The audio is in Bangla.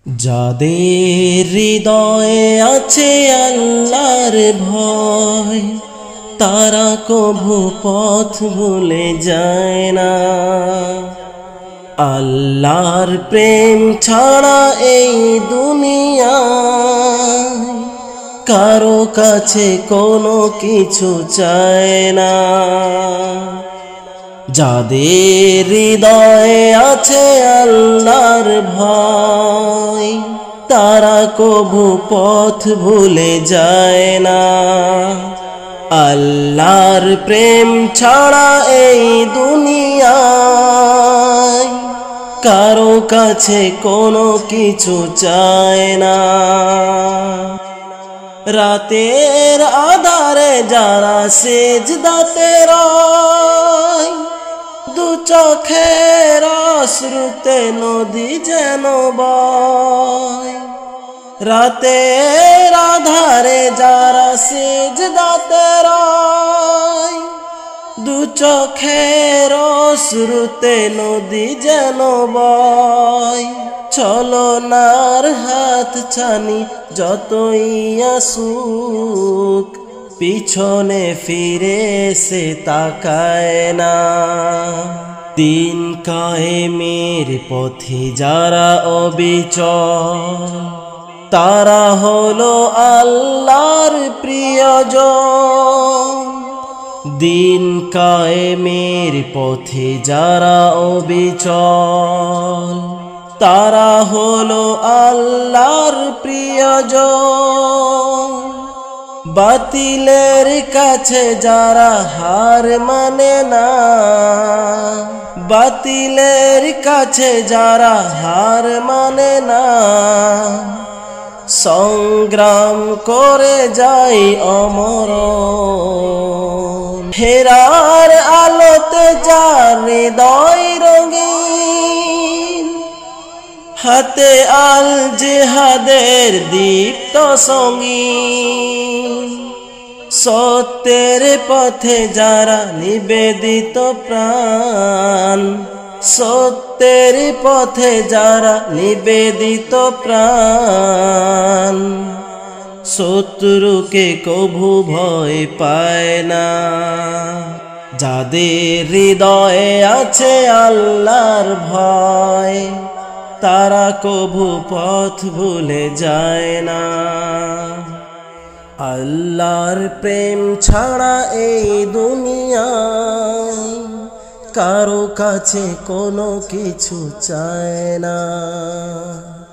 যাদের হৃদয়ে আছে আল্লাহর ভয়, তারা কভু পথ ভুলে যায় না। আল্লাহর প্রেম ছাড়া এই দুনিয়ায় কারো কাছে কোনো কিছু চায় না। যাদের হৃদয়ে আছে আল্লাহর ভয়, তারা কভু পথ ভুলে যায় না। আল্লাহর প্রেম ছাড়া এই দুনিয়ায় কারো কাছে কোনো কিছু চায় না। রাতের আধারে যারা সিজদাতে রয়, দু চোখের অশ্রুতে নদী যেন বয়। রাতের আধারে যারা সিজদাতে রয়, দু চোখের অশ্রুতে নদী যেন বয়। ছলনার হাত ছানি যতই আসুক, পিছনে ফিরে সে তাকায় না। দিন কায়েমের পথে যারা অবিচল, তারা হলো আল্লাহর প্রিয়জন। দিন কায়েমের পথে যারা অবিচল, তারা হলো আল্লাহর প্রিয়জন। বাতিলের কাছে যারা হার মানে না, বাতিলের কাছে যারা হার মানে না, সংগ্রাম করে যাই অমর। হেরার আলোতে যার হৃদয় রঙিন, হাতে আল জিহাদের দীপ্ত সঙ্গীন। সত্যের পথে যারা নিবেদিত প্রাণ, সত্যের পথে যারা নিবেদিত প্রাণ, শত্রুকে কভু ভয় পায় না। যাদের হৃদয়ে আছে আল্লাহর ভয়, তারা কভু পথ ভুলে যায় না। আল্লাহর প্রেম ছাড়া এই দুনিয়ায় কারো কাছে কোনো কিছু চায় না।